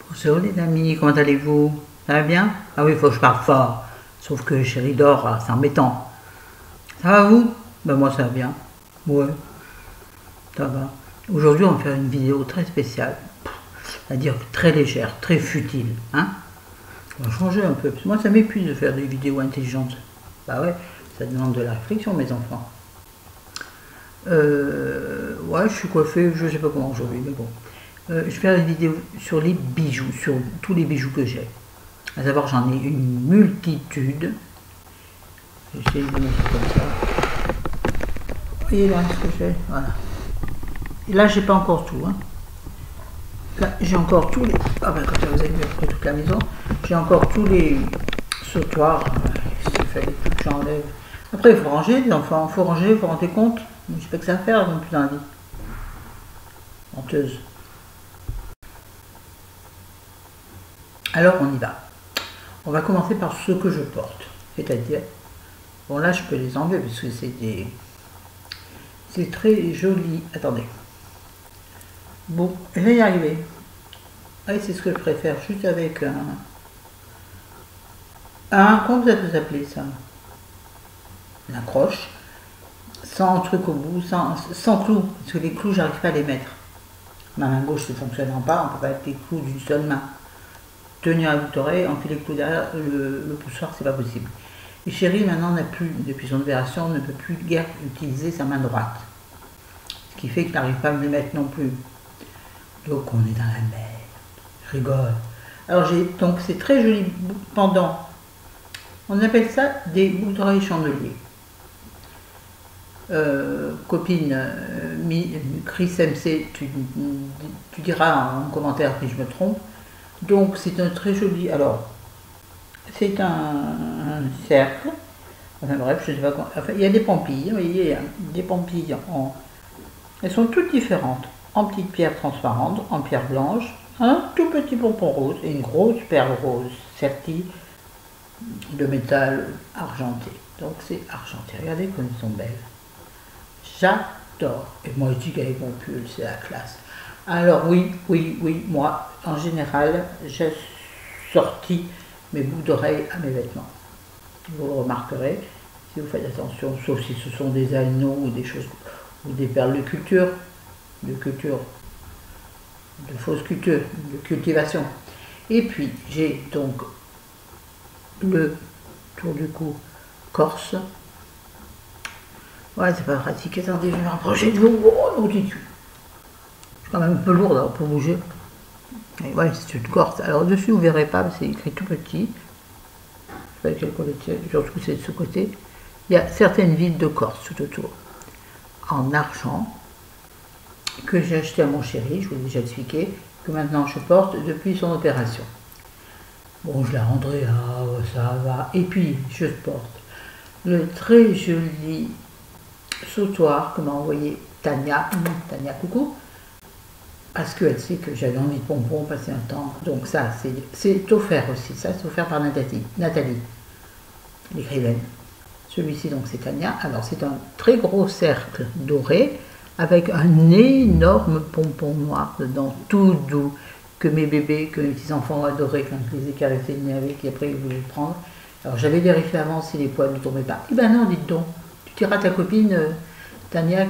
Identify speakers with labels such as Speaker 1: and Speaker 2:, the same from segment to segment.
Speaker 1: Bonjour les amis, comment allez-vous? Ça va bien? Ah oui, il faut que je parle fort. Sauf que chérie dort, c'est embêtant. Ça va vous? Ben moi ça va bien. Ouais, ça va. Aujourd'hui on va faire une vidéo très spéciale. C'est-à-dire très légère, très futile. Hein? On va changer un peu. Parce que moi ça m'épuise de faire des vidéos intelligentes. Bah ouais, ça demande de la réflexion mes enfants. Ouais, je suis coiffée, je sais pas comment aujourd'hui, mais bon. Je vais faire une vidéo sur les bijoux, sur tous les bijoux que j'ai. À savoir, j'en ai une multitude. J'essaie de mettre comme ça. Vous voyez là ce que j'ai? Voilà. Et là, j'ai pas encore tout. Hein. Là, j'ai encore tous les. Ah ben, quand vous avez vu après toute la maison, j'ai encore tous les sautoirs. Il fallait que j'enlève. Après, il faut ranger, les enfants. Il faut ranger, il faut rendre compte. Je sais pas que ça à faire non plus dans la vie. Menteuse. Alors, on y va. On va commencer par ce que je porte. C'est-à-dire, bon là, je peux les enlever parce que c'est des. C'est très joli. Attendez. Bon, je vais y arriver. Ah, c'est ce que je préfère, juste avec comment vous appelez ça? Une accroche, sans truc au bout, sans clous, parce que les clous, j'arrive pas à les mettre. Ma main gauche ne fonctionnant pas, on peut pas mettre les clous d'une seule main. Tenir à bout d'oreille, enfiler les clous derrière, le poussoir, c'est pas possible. Et chérie, maintenant, n'a plus, depuis son opération, ne peut plus guère utiliser sa main droite. Ce qui fait qu'il n'arrive pas à me les mettre non plus. Donc on est dans la merde. Je rigole. Alors j'ai donc ces très jolis pendants. On appelle ça des boucles d'oreilles chandeliers. Copine Chris MC, tu diras en commentaire si je me trompe. Donc c'est un très joli. Alors c'est un cercle. Enfin bref, je sais pas quoi. Enfin, il y a des pampilles. Vous voyez, des pampilles en. Elles sont toutes différentes. En petites pierres transparentes, en pierre blanche, un tout petit pompon rose et une grosse perle rose sertie de métal argenté. Donc c'est argenté. Regardez comme elles sont belles. J'adore. Et moi je dis qu'avec mon pull, c'est la classe. Alors oui, moi en général, j'ai sorti mes boucles d'oreilles à mes vêtements. Vous le remarquerez si vous faites attention, sauf si ce sont des anneaux ou des choses ou des perles de culture, de fausse culture, de cultivation. Et puis j'ai donc le tour du cou corse. Ouais, c'est pas pratique. Attendez, je vais me rapprocher de vous. Oh non, c'est quand même un peu lourd là, pour bouger. Et ouais, c'est une corse. Alors dessus, vous verrez pas, c'est écrit tout petit. Je sais pas quel côté, surtout c'est de ce côté. Il y a certaines villes de Corse tout autour, en argent, que j'ai acheté à mon chéri, je vous ai déjà expliqué, que maintenant je porte depuis son opération. Bon, je la rendrai, ah, ça va. Et puis, je porte le très joli sautoir que m'a envoyé Tania, coucou, parce qu'elle sait que j'avais envie de pompons passer un temps. Donc ça, c'est offert aussi, ça c'est offert par Nathalie, l'écrivaine. Celui-ci, donc, c'est Tania. Alors, c'est un très gros cercle doré avec un énorme pompon noir dedans, tout doux, que mes bébés, que mes petits-enfants ont adoré quand je les ai caressés le nez avec et après ils voulaient le prendre. Alors, j'avais vérifié avant si les poils ne tombaient pas. Eh ben non, dites donc, tu diras à ta copine Tania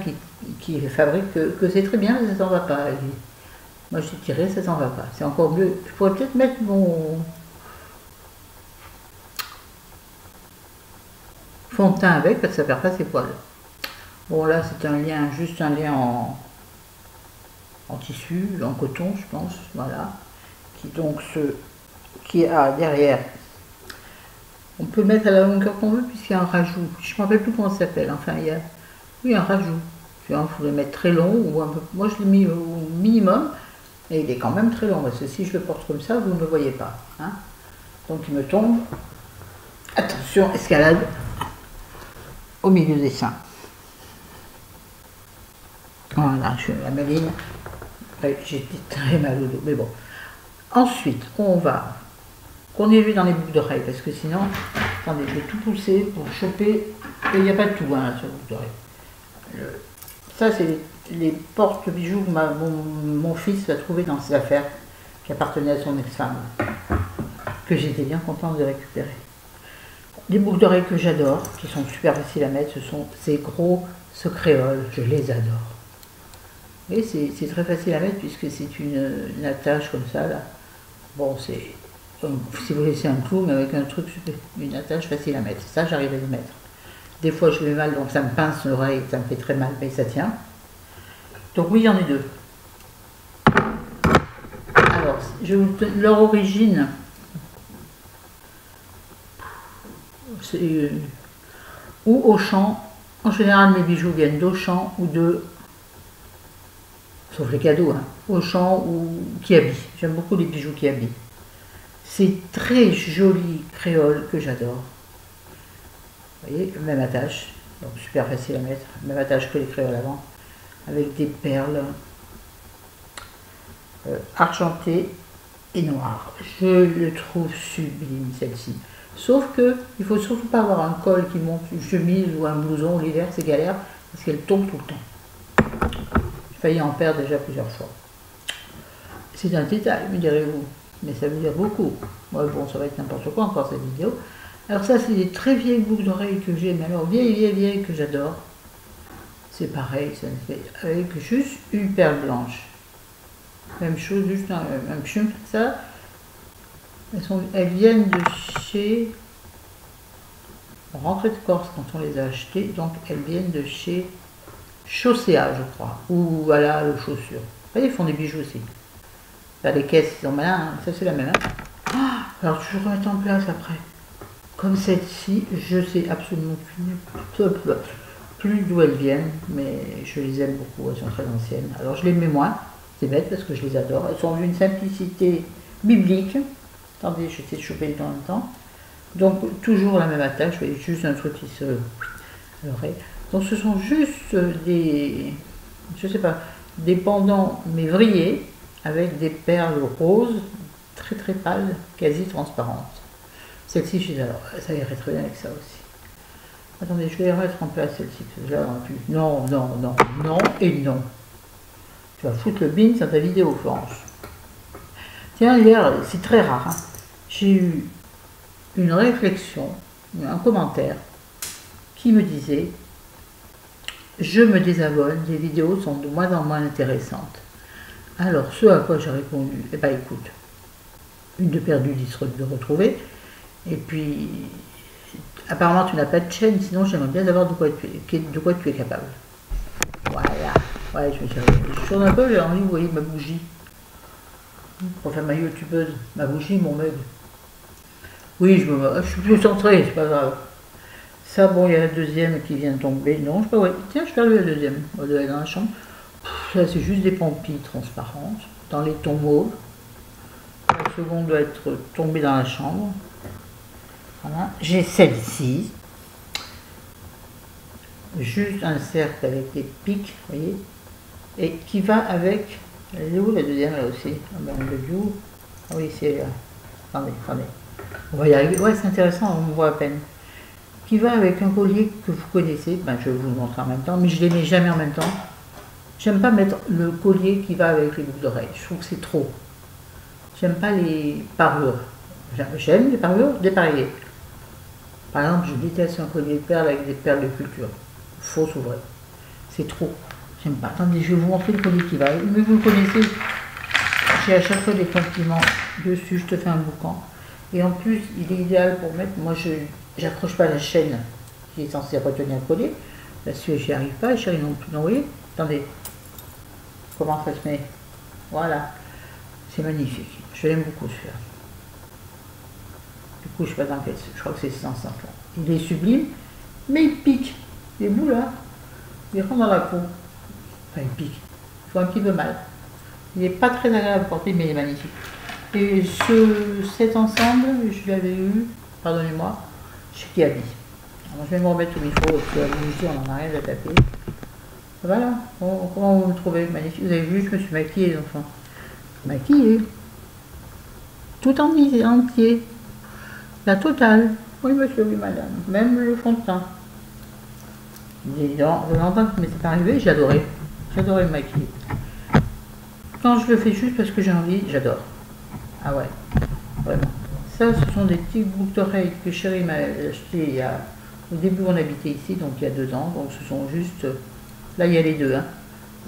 Speaker 1: qui fabrique que c'est très bien, ça s'en va pas. Moi, je t'ai tiré, ça s'en va pas. C'est encore mieux. Je pourrais peut-être mettre mon fond de teint avec parce que ça perd pas ses poils. Bon là c'est un lien, juste un lien en tissu, en coton je pense, voilà, qui a derrière, on peut le mettre à la longueur qu'on veut puisqu'il y a un rajout, je ne me rappelle plus comment ça s'appelle, enfin il y a, oui un rajout, il faut le mettre très long ou un peu, moi je l'ai mis au minimum et il est quand même très long parce que si je le porte comme ça vous ne le voyez pas, hein. Donc il me tombe, attention escalade, au milieu des seins. Voilà, je suis la maline. J'ai très mal au dos, mais bon. Ensuite, on va continuer dans les boucles d'oreilles, parce que sinon, attendez, je vais tout pousser pour choper. Et il n'y a pas de tout hein, sur les boucles d'oreilles. Ça, c'est les porte-bijoux que mon fils va trouver dans ses affaires. qui appartenait à son ex-femme, que j'étais bien contente de récupérer. Des boucles d'oreilles que j'adore, qui sont super faciles à mettre, ce sont ces gros créoles, je les adore. Et c'est très facile à mettre puisque c'est une attache comme ça là. Bon, c'est si vous laissez un clou, mais avec un truc, une attache facile à mettre. Ça, j'arrive à les mettre. Des fois, je mets mal, donc ça me pince l'oreille, ça me fait très mal, mais ça tient. Donc oui, il y en a deux. Alors, leur origine, c'est ou Auchan. En général, mes bijoux viennent d'Auchan ou de, sauf les cadeaux, hein, Auchan ou Kiabi. J'aime beaucoup les bijoux Kiabi. C'est très joli créole que j'adore. Vous voyez, même attache, donc super facile à mettre, même attache que les créoles avant, avec des perles argentées et noires. Je le trouve sublime celle-ci. Sauf que il faut surtout pas avoir un col qui monte une chemise ou un blouson l'hiver, c'est galère parce qu'elle tombe tout le temps. J'ai failli en perdre déjà plusieurs fois. C'est un détail, me direz-vous, mais ça veut dire beaucoup. Ouais, bon, ça va être n'importe quoi encore cette vidéo. Alors ça, c'est des très vieilles boucles d'oreilles que j'ai, mais alors vieilles que j'adore. C'est pareil, ça me fait avec juste une perle blanche. Même chose, juste un chum, ça. Elles viennent de chez Rentrée de Corse quand on les a achetées, donc elles viennent de chez Chaussea, je crois, ou voilà, le chaussure. Vous voyez, ils font des bijoux aussi. Là, les caisses, ils sont malins, hein. Ça c'est la même. Hein. Oh, alors toujours remettre en place après. Comme celle-ci, je sais absolument plus d'où elles viennent, mais je les aime beaucoup, elles sont très anciennes. Alors je les mets moins, c'est bête parce que je les adore. Elles sont d'une simplicité biblique. Attendez, j'essaie de choper dans le temps. Donc toujours la même attache, vous voyez, juste un truc qui se à l'oreille. Donc ce sont juste des, je sais pas, des pendants mais vrillés avec des perles roses très très pâles, quasi transparentes. Celle-ci, je les adore. Ça irait très bien avec ça aussi. Attendez, je vais remettre en place celle-ci. Non, non, non, non et non. Tu vas foutre le bin sur ta vidéo, Florence. Tiens, hier, c'est très rare, hein, j'ai eu une réflexion, un commentaire qui me disait « Je me désabonne, les vidéos sont de moins en moins intéressantes. » Alors, ce à quoi j'ai répondu « Eh bien, écoute, une de perdue, 10 de retrouvée. Et puis, apparemment, tu n'as pas de chaîne, sinon j'aimerais bien savoir de quoi tu es capable. » Voilà. Ouais, je me suis réveillée. Je tourne un peu, j'ai envie, vous voyez, ma bougie. Pour faire ma youtubeuse, ma bougie, mon meuble. Oui, je suis plus centrée, c'est pas grave. Ça, bon, il y a la deuxième qui vient de tomber. Non, je sais pas, ouais. Tiens, je perds la deuxième. On doit aller dans la chambre. Ça, c'est juste des pampilles transparentes, dans les tons mauves. La seconde doit être tombée dans la chambre. Voilà. J'ai celle-ci. Juste un cercle avec des pics, vous voyez. Et qui va avec. Elle est où la deuxième là aussi? Ah ben, le view. Ah oui, c'est là. Attendez. On va y arriver. Ouais, c'est intéressant, on me voit à peine. Qui va avec un collier que vous connaissez. Ben, je vais vous le montrer en même temps, mais je ne les mets jamais en même temps. J'aime pas mettre le collier qui va avec les boucles d'oreilles. Je trouve que c'est trop. J'aime pas les parures. J'aime les parures dépareillées. Par exemple, je déteste un collier de perles avec des perles de culture. Fausse ou vraie. C'est trop. J'aime pas. Attendez, je vais vous montrer le collier qui va. Mais vous le connaissez. J'ai à chaque fois des compliments dessus. Je te fais un boucan. Et en plus, il est idéal pour mettre. Moi, je n'accroche pas la chaîne qui est censée retenir le collier. Là-dessus, j'y arrive pas. Chérie non plus. Non, vous voyez? Attendez. Comment ça se met? Voilà. C'est magnifique. Je l'aime beaucoup celui-là. Du coup, je ne sais pas dans quel. Je crois que c'est 150. Il est sublime, mais il pique. Les bouts là, il rentre dans la peau. Enfin, il pique. Il faut un petit peu mal. Il n'est pas très agréable à porter, mais il est magnifique. Et cet ensemble, je l'avais eu, pardonnez-moi, chez Kiabi. Alors, je vais me remettre au micro, parce que la bougie, on n'en a rien à taper. Voilà. Bon, comment vous me trouvez? Magnifique. Vous avez vu, je me suis maquillée, les enfants. Maquillée. Tout en entier. La totale. Oui, monsieur, oui, madame. Même le fond de teint. Longtemps que ça m'était pas arrivé, j'adorais. J'adorais me maquiller. Quand je le fais juste parce que j'ai envie, j'adore. Ah ouais, vraiment. Ça, ce sont des petites boucles d'oreilles que chérie m'a acheté au début on habitait ici, donc il y a 2 ans. Donc ce sont juste, là il y a les deux, hein.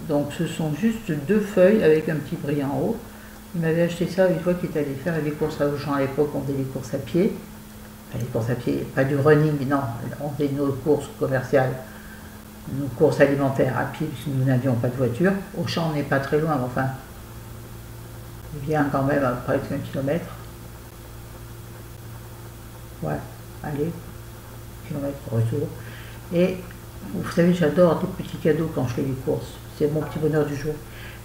Speaker 1: Donc ce sont juste 2 feuilles avec un petit brillant en haut. Il m'avait acheté ça une fois qu'il est allé faire les courses à Auchan. À l'époque, on faisait les courses à pied. Enfin, les courses à pied, pas du running, non. On faisait nos courses commerciales, nos courses alimentaires à pied, puisque nous n'avions pas de voiture. Auchan n'est pas très loin, mais enfin, il vient quand même à presque 1 kilomètre. Ouais, allez, kilomètre retour. Et vous savez, j'adore des petits cadeaux quand je fais les courses. C'est mon petit bonheur du jour.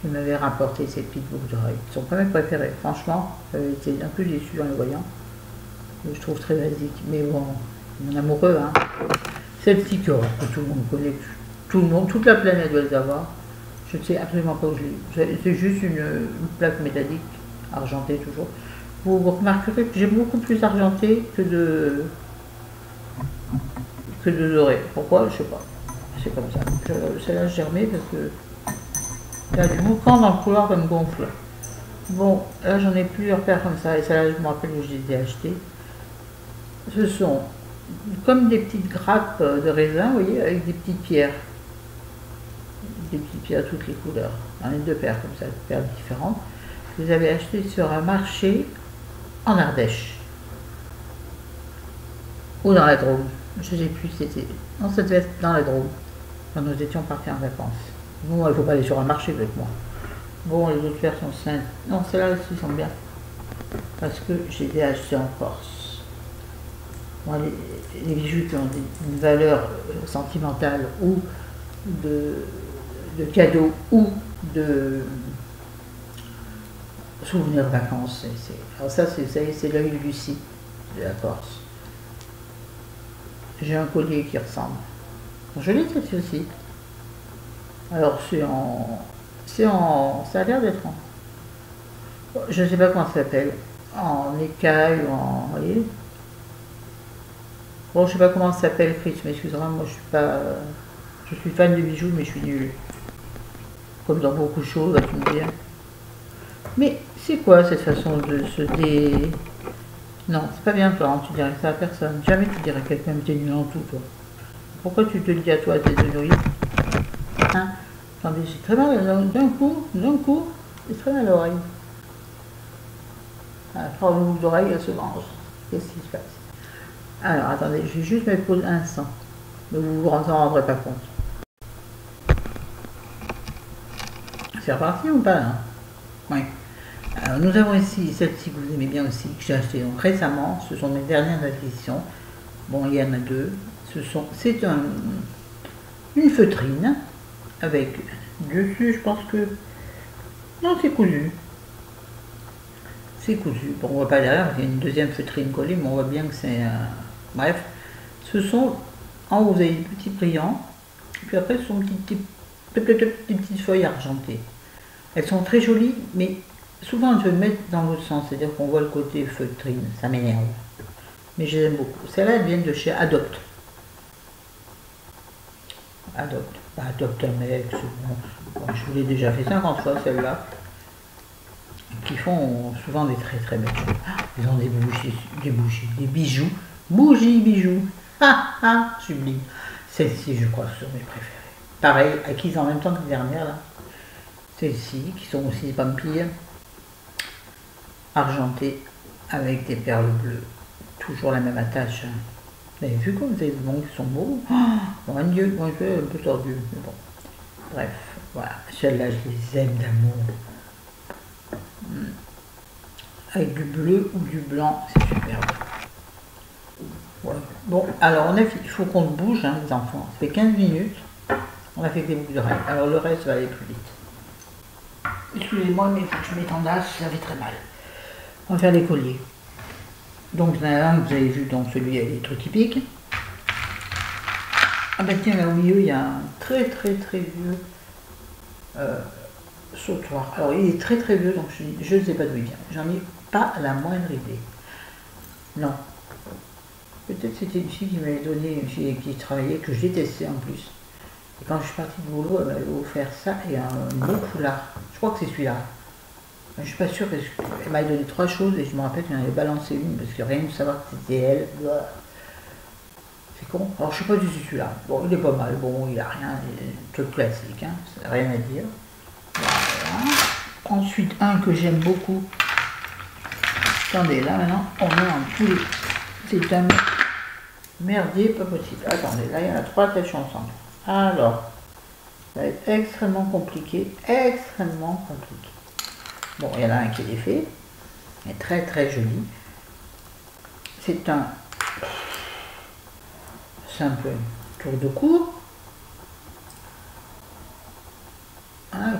Speaker 1: Il m'avait rapporté ces petites boucles d'oreilles. Ils sont pas mes préférés. Franchement, j'avais été un peu déçu en les voyant. Je trouve très basique. Mais bon, mon amoureux, hein. Celle-ci que tout le monde connaît, tout le monde, toute la planète doit les avoir. Je ne sais absolument pas où je l'ai. C'est juste une plaque métallique, argentée toujours. Vous remarquerez que j'ai beaucoup plus argenté que de doré. Pourquoi? Je sais pas. C'est comme ça. Celle-là, je germais parce que il y a du boucan dans le couloir qui me gonfle. Bon, là j'en ai plusieurs paires comme ça, et celle-là je me rappelle où je les ai achetées. Ce sont comme des petites grappes de raisin, vous voyez, avec des petites pierres. Des petites pierres à toutes les couleurs. J'en ai 2 paires comme ça, 2 paires différentes. Je les avais achetées sur un marché en Ardèche. Ou dans la Drôme. Je ne sais plus si c'était. Non, ça devait être dans la Drôme. Quand nous étions partis en vacances. Bon, il ne faut pas aller sur un marché avec moi. Bon, les autres paires sont saines. Non, celles-là aussi sont bien. Parce que je les ai achetées en Corse. Bon, les bijoux qui ont une valeur sentimentale ou de cadeaux ou de souvenirs de vacances. Alors ça, c'est l'œil lucide de la Corse. J'ai un collier qui ressemble. Je l'ai testé aussi. Alors ça a l'air d'être en, je ne sais pas comment ça s'appelle, en écaille ou en, vous voyez. Bon, je ne sais pas comment ça s'appelle, Chris, mais excusez-moi, moi je suis fan de bijoux, mais je suis nulle. Comme dans beaucoup de choses, tu me dire. Mais c'est quoi cette façon de se dé... Non, c'est pas bien toi, hein, tu dirais ça à personne. Jamais tu dirais à quelqu'un que t'es nul en tout, toi. Pourquoi tu te le dis à toi, tes oreilles? Hein? Attendez, j'ai très mal d'un coup, j'ai très mal à l'oreille. Après, le boucle d'oreille, elle se mange. Qu'est-ce qui se passe? Alors, attendez, je vais juste mettre pause un instant. Mais vous vous en rendrez pas compte. C'est reparti ou pas, là? Oui. Alors, nous avons ici celle-ci que vous aimez bien aussi, que j'ai achetée donc récemment. Ce sont mes dernières acquisitions. Bon, il y en a 2. C'est une feutrine avec dessus, je pense que... Non, c'est cousu. C'est cousu. Bon, on voit pas derrière, il y a une deuxième feutrine collée, mais on voit bien que c'est... Bref, ce sont... En haut, vous avez des petits brillants. Et puis après, ce sont des petites feuilles argentées. Elles sont très jolies, mais souvent, je vais mettre dans l'autre sens. C'est-à-dire qu'on voit le côté feutrine. Ça m'énerve. Mais je les aime beaucoup. Celles-là, elles viennent de chez Adopt. Adopt un mec, c'est bon. Je vous l'ai déjà fait 50 fois, celle-là. Qui font souvent des très très belles choses. Ils ont des bijoux. Bijoux. Sublime. Celles-ci, je crois, sont mes préférées. Pareil, acquises en même temps que les dernières, là. Celles-ci, qui sont aussi des pampilles. Argentées, avec des perles bleues. Toujours la même attache. Vous avez vu comme ces bons qui sont beaux? Mon Dieu, moi je suis un peu tordu, mais bon. Bref, voilà. Celles-là, je les aime d'amour. Avec du bleu ou du blanc, c'est superbe. Ouais. Bon, alors il faut qu'on bouge, hein, les enfants. Ça fait 15 minutes. On a fait des boucles d'oreilles. Alors le reste va aller plus vite. Excusez-moi, mais il faut que je m'étendasse, ça fait très mal. On va faire les colliers. Donc, il y en a un que vous avez vu, donc celui avec les trucs typiques. Ah ben tiens, là au milieu, il y a un très très très vieux sautoir. Alors, il est très très vieux, donc je ne sais pas d'où il vient. J'en ai pas la moindre idée. Non. Peut-être c'était une fille qui m'avait donné, une fille avec qui je travaillais, que je détestais en plus. Et quand je suis partie de boulot, elle m'avait offert ça et un beau foulard. Je crois que c'est celui-là. Je suis pas sûre parce qu'elle m'a donné 3 choses et je me rappelle qu'elle en avait balancé une parce que rien de savoir que c'était elle. C'est con. Alors je sais pas du tout celui-là. Bon, il est pas mal. Bon, il a rien, tout classique, hein. Ça n'a rien à dire. Voilà. Ensuite, un que j'aime beaucoup. Attendez, là maintenant, on met un poulet. C'est un merdier pas possible. Attendez, là il y en a 3 tâches ensemble. Alors, ça va être extrêmement compliqué. Extrêmement compliqué. Bon, il y en a un qui est fait. Il est très très joli. C'est un simple tour de cou.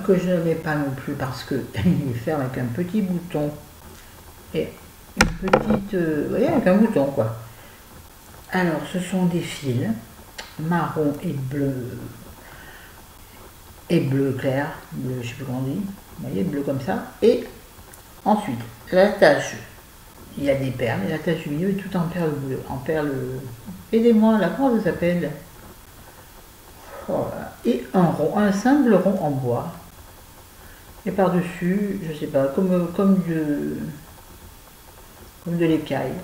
Speaker 1: Que je ne mets pas non plus parce que il est fait avec un petit bouton et une petite... vous voyez, avec un bouton quoi. Alors, ce sont des fils marron et bleu clair, bleu, je sais plus comment on dit, vous voyez, bleu comme ça. Et ensuite, l'attache, il y a des perles, et l'attache du milieu est tout en perles bleues, en perles... Aidez-moi, là, comment ça s'appelle? Voilà. Et un rond, un simple rond en bois. Et par-dessus, je sais pas, comme de l'écaille.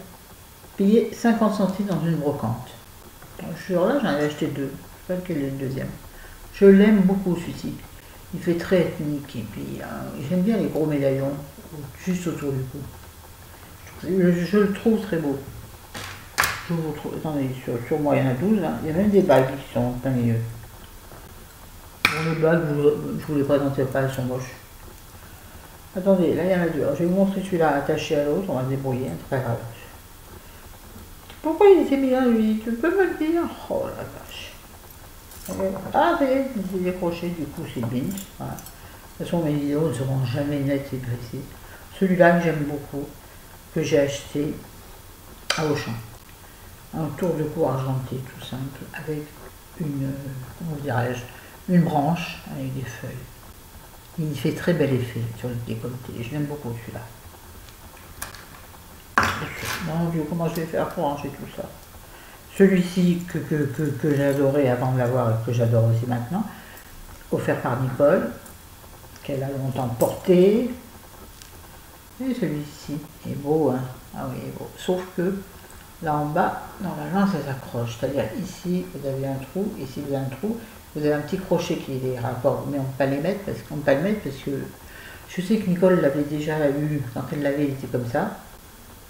Speaker 1: Payé 50 centimes dans une brocante. Alors là, j'en ai acheté 2. Je sais pas lequel est le deuxième. Je l'aime beaucoup celui-ci. Il fait très ethnique. Et puis, j'aime bien les gros médaillons juste autour du cou. Je le trouve très beau. Je vous trouve. Attendez, sur moi, il y en a 12. Hein. Il y a même des bagues qui sont en plein milieu. Bon, les bagues, je vous les présenterai pas, elles sont moches. Attendez, là il y en a 2. Alors, je vais vous montrer celui-là attaché à l'autre, on va se débrouiller, hein, très grave. Pourquoi il était mis là lui? Tu peux me le dire? Oh la vache. Ah, ça y est, il s'est décroché, du coup c'est binge. Voilà. De toute façon, mes vidéos ne seront jamais nettes et précises. Celui-là que j'aime beaucoup, que j'ai acheté à Auchan. Un tour de cou argenté, tout simple, avec une, comment dirais-je, une branche avec des feuilles. Il fait très bel effet sur le décolleté. Je l'aime beaucoup celui-là. Mon Dieu, comment je vais faire pour ranger tout ça? Celui-ci que j'adorais avant de l'avoir et que j'adore aussi maintenant, offert par Nicole, qu'elle a longtemps porté. Et celui-ci est beau, hein? Ah oui, il est beau. Sauf que là en bas, normalement ça s'accroche. C'est-à-dire ici, vous avez un trou, ici vous avez un trou. Vous avez un petit crochet qui les rapporte, mais on ne peut pas les mettre parce que je sais que Nicole l'avait déjà eu quand elle l'avait, il était comme ça,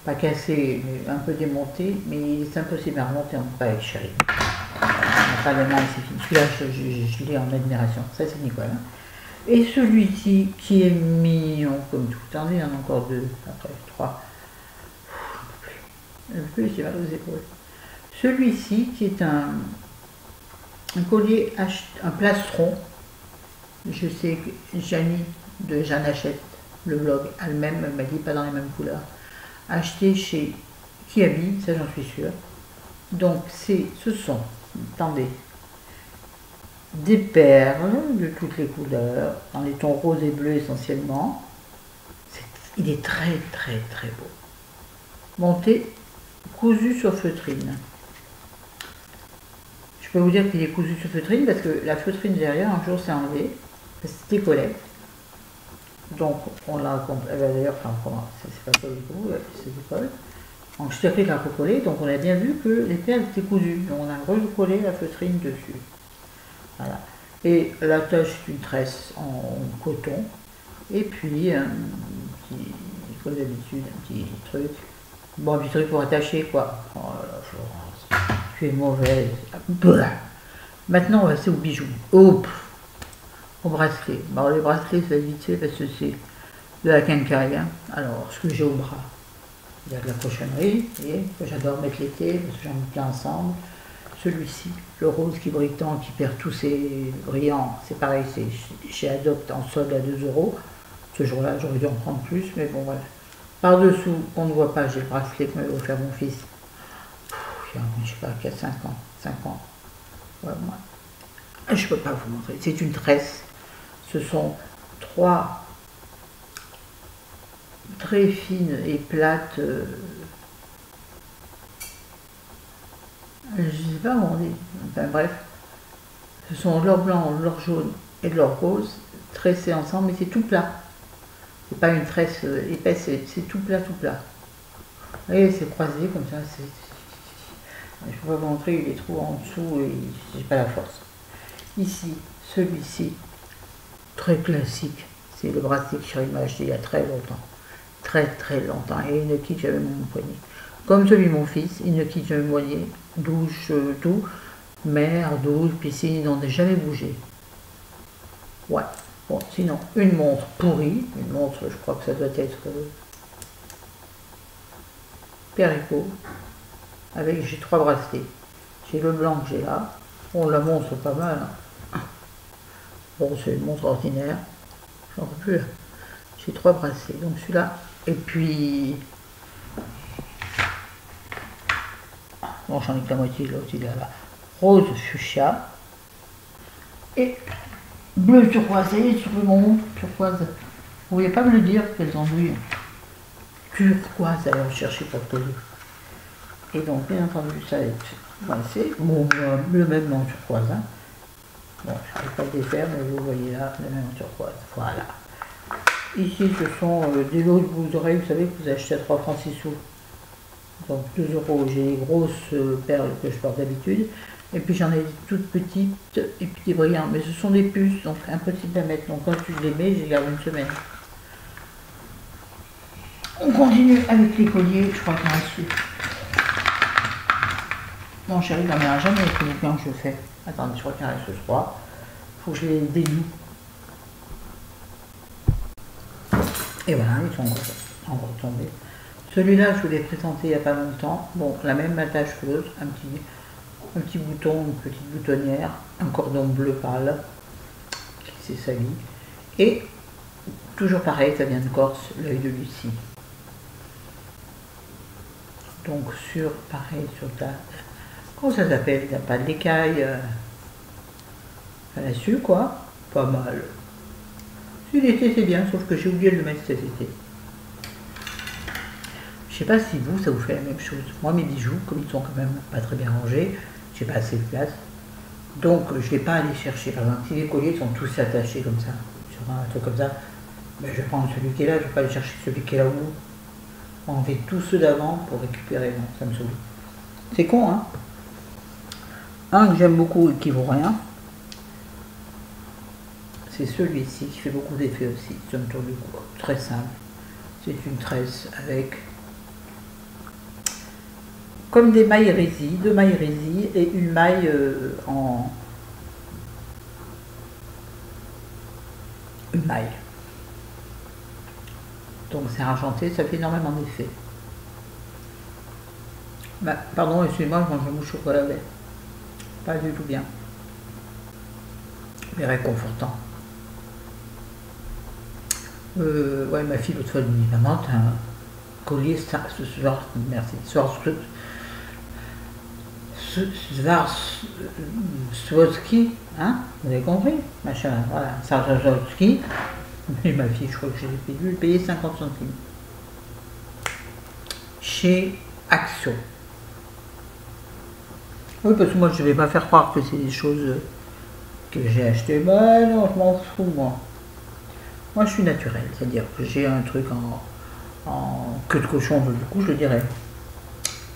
Speaker 1: pas cassé, mais un peu démonté, mais c'est impossible à remonter, on ne peut pas avec chérie. On n'a pas les mains, c'est fini. Celui-là, je l'ai en admiration. Ça, c'est Nicole. Hein. Et celui-ci qui est mignon comme tout. Attendez, il y en a encore 2, après 3. Je ne peux plus, j'ai mal aux épaules. Celui-ci qui est un collier, un plastron. Je sais que Janie de Jeanne Achète, le blog, elle-même m'a dit pas dans les mêmes couleurs. Acheté chez Kiabi, ça j'en suis sûre. Donc ce sont, attendez, des perles de toutes les couleurs, dans les tons rose et bleu essentiellement. Il est très très très beau. Monté, cousu sur feutrine. Je peux vous dire qu'il est cousu sur feutrine parce que la feutrine derrière, un jour, s'est enlevée. C'était collé. Donc, on l'a... D'ailleurs, enfin, c'est pas collé du coup, c'est du colle. Donc, je t'ai fait la recoller. Donc, on a bien vu que les perles étaient cousues. Donc, on a recollé la feutrine dessus. Voilà. Et l'attache est une tresse en coton. Et puis, un petit, comme d'habitude, un petit truc. Bon, un petit truc pour attacher, quoi. Oh là là, Florence. Tu es mauvaise. Maintenant, on va passer aux bijoux. Au bracelet. Bon, les bracelets, ça va vite fait parce que c'est de la quincaille. Hein. Alors, ce que j'ai au bras, il y a de la cochonnerie, que j'adore mettre l'été, parce que j'en mets plein ensemble. Celui-ci, le rose qui brille tant, qui perd tous ses brillants, c'est pareil, c'est chez Adopt en solde à 2 €. Ce jour-là, j'aurais dû en prendre plus, mais bon, voilà. Par-dessous, on ne voit pas, j'ai le bracelet que m'avait offert mon fils. Je sais pas, 4-5 ans, 5 ans. Ouais, moi. Je ne peux pas vous montrer. C'est une tresse. Ce sont 3 très fines et plates. Je ne sais pas comment on dit. Enfin bref. Ce sont l'or blanc, l'or jaune et l'or rose tressés ensemble, mais c'est tout plat. C'est pas une tresse épaisse, c'est tout plat, tout plat. Et c'est croisé comme ça. Je peux pas vous montrer, il est trop en dessous et j'ai pas la force. Ici, celui-ci, très classique, c'est le bracelet que Chérie m'a acheté il y a très longtemps. Très très longtemps. Et il ne quitte jamais mon poignet. Comme celui de mon fils, il ne quitte jamais mon poignet. Douche, tout. Mer, douche, piscine, il n'en a jamais bougé. Ouais. Bon, sinon, une montre pourrie. Une montre, je crois que ça doit être Perico. Avec, j'ai 3 bracelets. J'ai le blanc que j'ai là. Bon, la montre, pas mal. Hein. Bon, c'est une montre ordinaire. J'en peux plus. J'ai 3 bracelets. Donc celui-là. Et puis... Bon, j'en ai que la moitié, l'autre il est là. Rose fuchsia. Et bleu turquoise. Ça y est, sur mon montre turquoise. Vous ne voulez pas me le dire, quelles andouilles. Turquoise, alors je cherchais pas de poser. Et donc, bien entendu, ça va être bracelet. Bon, le même en turquoise. Hein. Bon, je ne vais pas le défaire, mais vous voyez là, le même en turquoise. Voilà. Ici, ce sont des lots de boucles d'oreilles, vous savez, que vous achetez à 3 francs 6 sous. Donc 2 €, j'ai les grosses perles que je porte d'habitude. Et puis j'en ai des toutes petites et puis des brillants. Mais ce sont des puces, donc impossible à mettre. Donc quand tu les mets, je les garde une semaine. On continue avec les colliers, je crois qu'il y en a dessus. Mon chéri n'en verra jamais avec les bouquins que je fais. Attendez, je crois qu'il y en a ce 3. Il faut que je les dénoue. Et voilà, ils sont encore tombés. Celui-là, je vous l'ai présenté il n'y a pas longtemps. Bon, la même attache que l'autre, un petit bouton, une petite boutonnière, un cordon bleu pâle qui s'est sali. Et toujours pareil, ça vient de Corse, l'œil de Lucie. Donc pareil, sur ta... Comment ça s'appelle? Il n'y a pas d'écaille. À su quoi. Pas mal. Si l'été c'est bien, sauf que j'ai oublié de le mettre cet été. Je sais pas si vous, ça vous fait la même chose. Moi, mes bijoux, comme ils sont quand même pas très bien rangés, j'ai pas assez de place. Donc, je vais pas aller chercher. Par exemple, si les colliers sont tous attachés comme ça, sur un truc comme ça, ben, je vais prendre celui qui est là, je vais pas aller chercher celui qui est là au bout. On fait tous ceux d'avant pour récupérer. Non, ça me saoule. C'est con, hein? Un que j'aime beaucoup et qui vaut rien, c'est celui-ci qui fait beaucoup d'effets aussi. Ça me tourne du cou. Très simple. C'est une tresse avec comme des mailles résille, 2 mailles résille et une maille une maille. Donc c'est argenté, ça fait énormément d'effet. Bah, pardon, excusez-moi, je mange un mouche au lait. Pas du tout bien. Mais réconfortant. Ouais, ma fille l'autre fois elle me dit, maman, t'as un collier Swarovski, hein, vous avez compris, machin, voilà, Swarovski. Et ma fille, je crois que j'ai dû le payer 50 centimes. Chez Action. Oui, parce que moi, je ne vais pas faire croire que c'est des choses que j'ai achetées. Ben non, je m'en fous, moi. Moi, je suis naturel, c'est-à-dire que j'ai un truc en queue de cochon, du coup, je le dirais.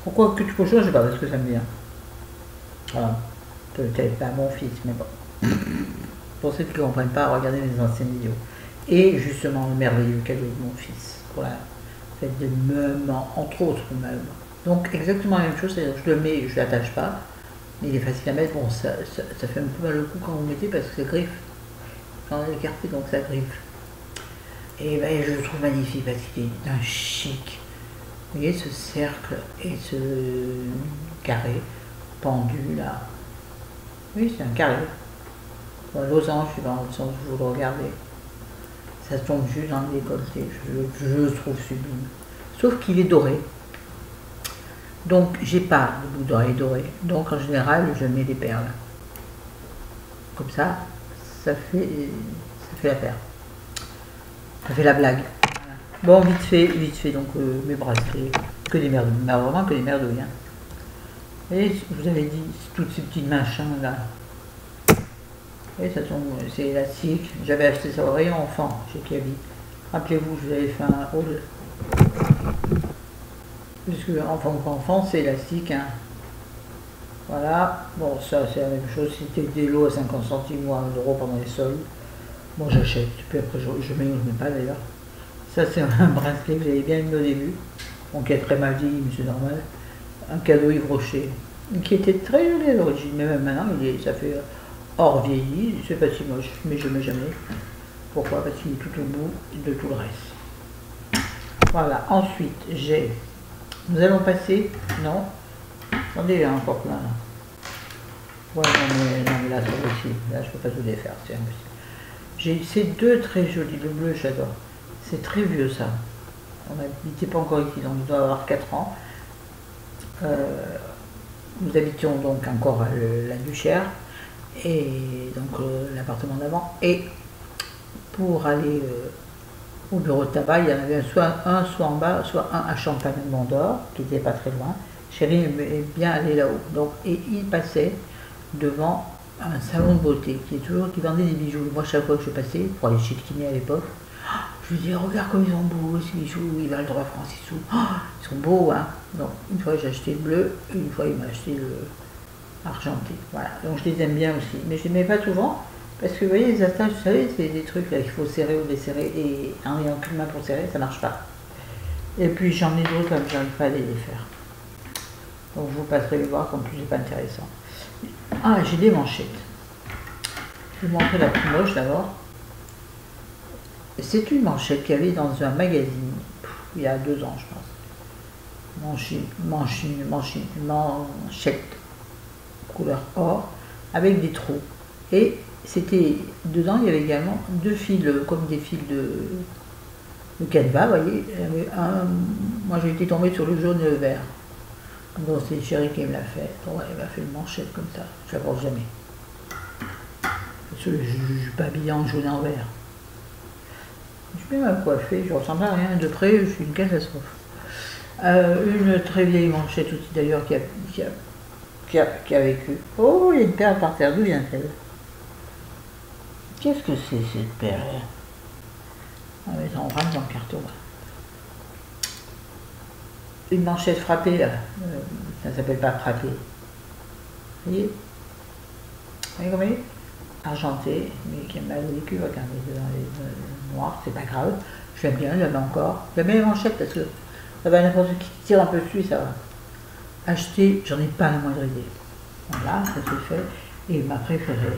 Speaker 1: Pourquoi queue de cochon? Je sais pas, parce que ça me vient. Voilà. Peut-être pas mon fils, mais bon. Pour ceux qui ne comprennent pas, regardez mes anciennes vidéos. Et justement, le merveilleux cadeau de mon fils, pour la fête de meubles, entre autres meubles. Donc, exactement la même chose, c'est-à-dire que je le mets, je ne l'attache pas, mais il est facile à mettre. Bon, ça fait un peu mal au cou quand vous mettez parce que ça griffe. Quand on a écarté, donc ça griffe. Et ben, je le trouve magnifique parce qu'il est d'un chic. Vous voyez ce cercle et ce carré pendu là. Oui, c'est un carré. Bon, losange, dans le sens où vous le regardez. Ça tombe juste dans le décolleté. Je le trouve sublime. Sauf qu'il est doré. Donc, j'ai pas de boucle d'oreille doré. Donc, en général, je mets des perles. Comme ça, ça fait la perle. Ça fait la blague. Bon, vite fait, donc mes bracelets, que des merdouilles, mais vraiment que des merdouilles. Hein. Et je vous avais dit, toutes ces petits machins là. Et ça tombe, c'est élastique. J'avais acheté ça au rayon enfant chez Kiabi. Rappelez-vous, je vous avais fait un haul. Puisque enfant, c'est élastique. Hein. Voilà. Bon, ça, c'est la même chose. C'était des lots à 50 centimes ou à 1 euro pendant les soldes. Bon, j'achète. Puis après, je mets ou je mets pas d'ailleurs. Ça, c'est un bracelet que j'avais bien aimé au début. Bon, qui est très mal dit, mais c'est normal. Un cadeau Yves Rocher. Qui était très joli à l'origine. Mais même maintenant, ça fait hors vieilli. C'est pas si moche. Mais je ne mets jamais. Pourquoi? Parce qu'il est tout au bout de tout le reste. Voilà. Ensuite, j'ai... Nous allons passer... Non. Attendez, il y a encore plein là. Ouais, non mais là, c'est possible. Là, je peux pas tout défaire. C'est impossible. J'ai ces deux très jolis. Le bleu, j'adore. C'est très vieux ça. On n'habitait pas encore ici, donc il doit avoir 4 ans. Nous habitions donc encore à la Duchère, et donc l'appartement d'avant. Et pour aller au bureau de tabac, il y en avait soit un en bas, soit un à Champagne-Mont-d'Or, qui n'était pas très loin. Chérie aimait bien aller là-haut. Donc, et il passait devant un salon de beauté qui vendait des bijoux. Moi, chaque fois que je passais, pour aller chez le kiné à l'époque, je lui disais, regarde comme ils sont beaux ces bijoux, il va le droit Francisou. Oh, ils sont beaux, hein. Donc, une fois j'ai acheté le bleu, une fois il m'a acheté le argenté. Voilà, donc je les aime bien aussi. Mais je ne les mets pas souvent, parce que vous voyez, les attaches, vous savez, c'est des trucs là qu'il faut serrer ou desserrer, et en ayant qu'une main pour serrer, ça ne marche pas. Et puis j'en ai d'autres comme j'arrive pas à les faire. Donc je vous passerai les voir, comme plus c'est pas intéressant. Ah, j'ai des manchettes. Je vais vous montrer la plus moche d'abord. C'est une manchette qu'il y avait dans un magazine, il y a 2 ans, je pense. Manchette, couleur or, avec des trous. Et c'était, dedans, il y avait également 2 fils, comme des fils de canevas, vous voyez. Moi, j'ai été tombée sur le jaune et le vert. Donc, c'est Chérie qui me l'a fait. Donc, elle m'a fait une manchette comme ça. Je la porte jamais. Je ne suis pas habillée en jaune et en vert. Je suis bien mal coiffée, je ressemble à rien de près, je suis une catastrophe. Une très vieille manchette aussi d'ailleurs qui a vécu. Oh, il y a une perle par terre, d'où vient-elle? Qu'est-ce que c'est cette perle? On va mettre en rame dans le carton. Une manchette frappée là, ça ne s'appelle pas frappée. Vous voyez? Vous voyez comment elle est? Argentée, mais qui a mal vécu, regardez, dans les noirs, c'est pas grave. Je l'aime bien, je l'aime encore. J'aime bien les manchettes parce que ça va n'importe qui tire un peu dessus, ça va. Acheter, j'en ai pas la moindre idée. Voilà, ça c'est fait. Et ma préférée.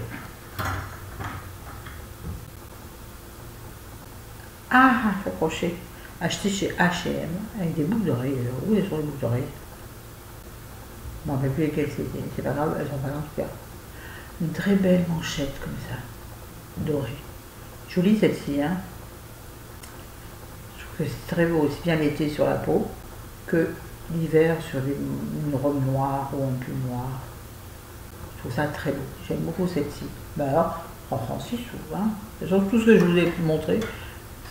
Speaker 1: Ah, accroché. Acheté chez H&M avec des boucles d'oreilles. Où elles sont les boucles d'oreilles? Je ne me rappelle plus lesquelles c'était. C'est pas grave, elles sont pas là en tout cas. Une très belle manchette comme ça, dorée. Jolie celle-ci, hein. Je trouve que c'est très beau, aussi bien l'été sur la peau que l'hiver sur une robe noire ou un pull noir. Je trouve ça très beau. J'aime beaucoup celle-ci. Ben alors, 3 francs 6 sous. Hein. Tout ce que je vous ai montré,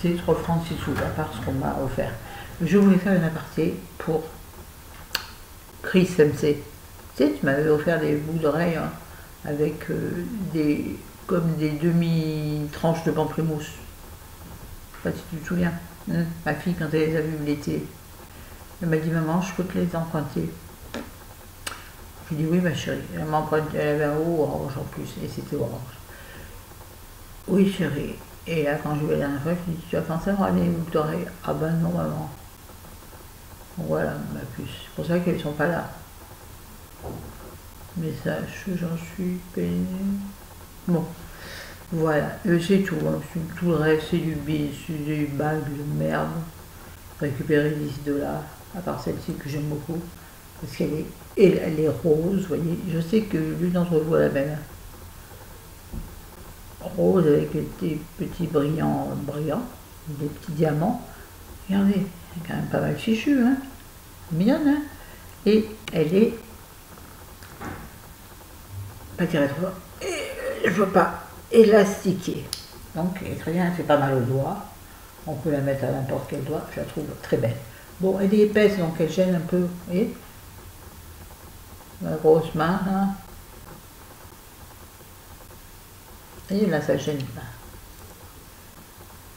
Speaker 1: c'est 3 francs 6 sous, à part ce qu'on m'a offert. Je voulais faire une aparté pour Chris MC. Tu sais, tu m'avais offert des boucles d'oreilles, hein, avec comme des demi-tranches de pamplemousse. Je sais pas si tu te souviens. Hein, ma fille, quand elle les a vues l'été, elle m'a dit, maman, je peux te les emprunter. Je lui ai dit, oui, ma chérie. Elle m'a emprunté, elle avait un haut orange en plus, et c'était orange. Oui, chérie. Et là, quand je vais la dernière fois, je lui ai dit, tu as pensé à avoir des boucles d'oreilles? Ah ben non, maman. Voilà, ma puce. C'est pour ça qu'elles ne sont pas là. Mais sache, j'en suis peinée. Bon, voilà, c'est tout. Hein. Tout le reste, c'est des bagues de merde récupérées d'ici de là, à part celle-ci que j'aime beaucoup, parce qu'elle est rose, vous voyez. Je sais que l'une d'entre vous a la même. Rose avec des petits brillants, des petits diamants. Regardez, c'est quand même pas mal fichu, hein. Mignonne, hein. Et elle est pas tirée trop, je vois pas, élastiquée. Donc elle est très bien, elle fait pas mal au doigt. On peut la mettre à n'importe quel doigt, je la trouve très belle. Bon, elle est épaisse, donc elle gêne un peu, vous voyez. Ma grosse main, hein. Vous voyez, là, ça gêne pas.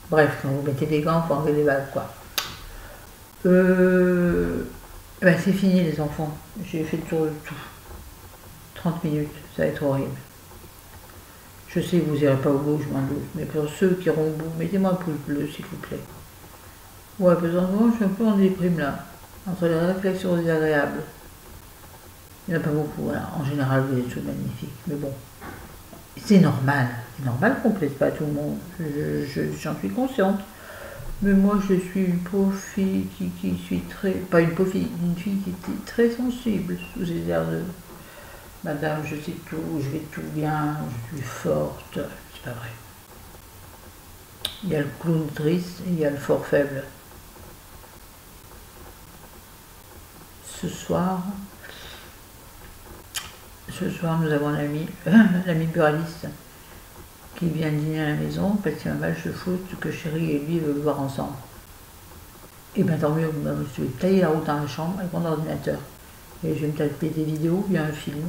Speaker 1: Bref, quand vous mettez des gants, il faut enlever les balles, quoi. Ben c'est fini les enfants, j'ai fait le tour de tout. 30 minutes, ça va être horrible. Je sais que vous n'irez pas au bout, je m'en doute, mais pour ceux qui iront au bout, mettez-moi un pouce bleu s'il vous plaît. Ouais, parce qu'en ce moment je suis un peu en déprime là, entre les réflexions désagréables. Il n'y en a pas beaucoup, hein. En général vous êtes tous magnifiques, mais bon, c'est normal qu'on ne plaise pas à tout le monde, j'en suis consciente. Mais moi, je suis une pauvre fille qui suis très... Pas une pauvre fille, une fille qui était très sensible sous ces airs de... Madame, je sais tout, je vais tout bien, je suis forte. C'est pas vrai. Il y a le clown triste et il y a le fort faible. Ce soir, nous avons l'ami buraliste qui vient dîner à la maison parce qu'il y a un match de foot que Chérie et lui veulent voir ensemble. Et bien tant mieux, moi, je vais tailler la route dans la chambre avec mon ordinateur. Et je vais me taper des vidéos, il y a un film.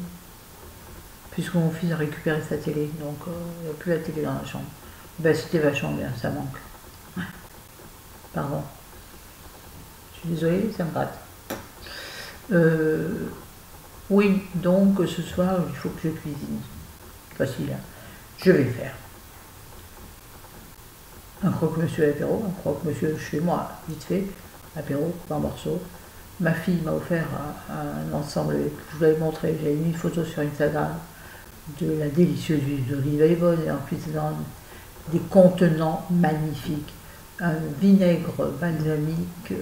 Speaker 1: Puisque mon fils a récupéré sa télé, donc il n'y a plus la télé dans la chambre. Ben c'était vachement bien, ça manque. Ouais. Pardon. Je suis désolée, ça me gratte. Oui, donc ce soir, il faut que je cuisine. Facile, hein. Je vais le faire. Un croque-monsieur à l'apéro, un croque-monsieur chez moi, vite fait, apéro, par morceaux. Ma fille m'a offert un ensemble, je vous l'avais montré, j'ai mis une photo sur Instagram de la délicieuse huile d'olive et ensuite dans des contenants magnifiques. Un vinaigre balsamique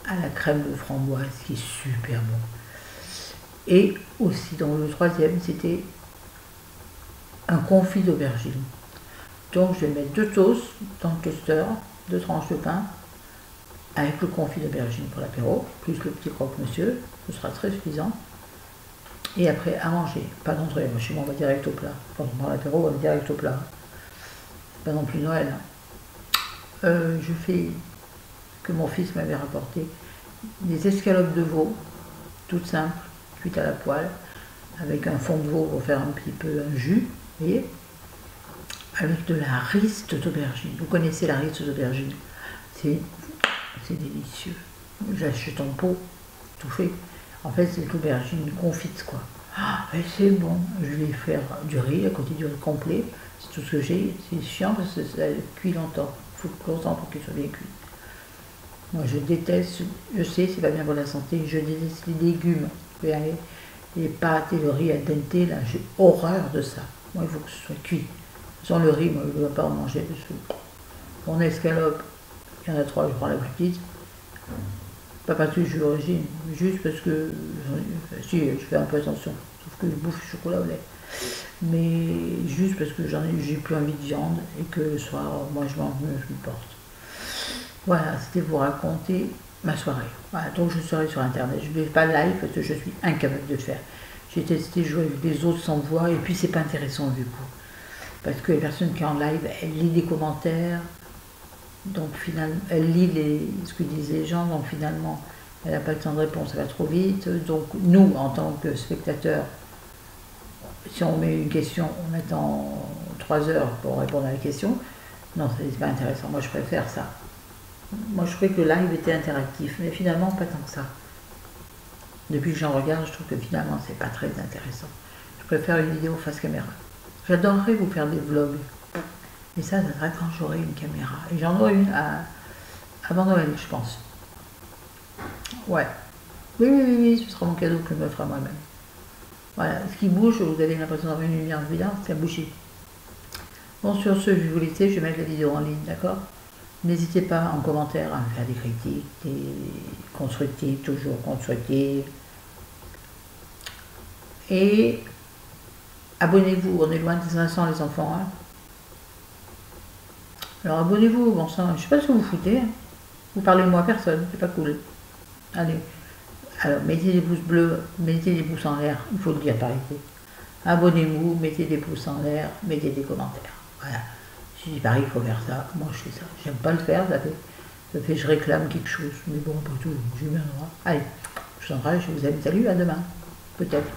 Speaker 1: à la crème de framboise qui est super bon. Et aussi dans le troisième, c'était un confit d'aubergine. Donc je vais mettre 2 toasts dans le toaster, 2 tranches de pain, avec le confit d'aubergine pour l'apéro, plus le petit croque-monsieur, ce sera très suffisant. Et après, à manger, pas d'entrée, moi chez moi on va direct au plat. Quand on prend l'apéro, on va direct au plat. Pas non plus Noël. Je fais ce que mon fils m'avait rapporté, des escalopes de veau, toutes simples, cuites à la poêle, avec un fond de veau pour faire un petit peu un jus, vous voyez, avec de la riste d'aubergine. Vous connaissez la riste d'aubergine, c'est délicieux. J'achète en pot, tout fait. En fait, c'est l'aubergine confite, quoi. Ah, c'est bon. Je vais faire du riz à côté du riz complet. C'est tout ce que j'ai. C'est chiant parce que ça cuit longtemps. Il faut longtemps pour qu'il soit bien cuit. Moi, je déteste, je sais, c'est pas bien pour la santé, je déteste les légumes. Les pâtes et le riz al dente, là, j'ai horreur de ça. Moi, il faut que ce soit cuit. Sans le riz, moi, je ne vais pas en manger parce que mon escalope, il y en a 3, je prends la plus petite. Pas parce que je suis au régime, juste parce que, si, je fais un peu attention, sauf que je bouffe du chocolat au lait. Mais juste parce que j'ai plus envie de viande et que le soir, moi, je mange mieux, je me porte. Voilà, c'était vous raconter ma soirée. Voilà, donc je serai sur internet. Je ne vais pas live parce que je suis incapable de le faire. J'ai testé jouer avec les autres sans voix et puis c'est pas intéressant du coup. Parce que la personne qui est en live, elle lit les commentaires, donc finalement, elle lit ce que disent les gens, donc finalement, elle n'a pas le temps de répondre, ça va trop vite. Donc nous, en tant que spectateurs, si on met une question, on attend 3 heures pour répondre à la question. Non, c'est pas intéressant. Moi, je préfère ça. Moi, je trouvais que le live était interactif, mais finalement, pas tant que ça. Depuis que j'en regarde, je trouve que finalement, c'est pas très intéressant. Je préfère une vidéo face caméra. J'adorerais vous faire des vlogs. Mais ça sera quand j'aurai une caméra. Et j'en aurai une avant Noël, je pense. Ouais. Oui, ce sera mon cadeau que je me ferai moi-même. Voilà, ce qui bouge, vous avez l'impression d'avoir une lumière bizarre, c'est à bouger. Bon, sur ce, je vais vous laisser, je vais mettre la vidéo en ligne, d'accord? N'hésitez pas en commentaire à me faire des critiques, des constructives, toujours constructives. Et abonnez-vous, on est loin des 500 les enfants. Hein. Alors abonnez-vous, bon sang, je sais pas ce que vous foutez. Hein. Vous parlez de moi à personne, c'est pas cool. Allez, alors mettez des pouces bleus, mettez des pouces en l'air, il faut le dire par ici. Abonnez-vous, mettez des pouces en l'air, mettez des commentaires. Voilà. Je dis pareil, il faut faire ça. Moi, je fais ça. J'aime pas le faire, ça fait je réclame quelque chose. Mais bon, pas tout, j'ai bien le droit. Allez, je vous embrasse, je vous aime. Salut, à demain. Peut-être.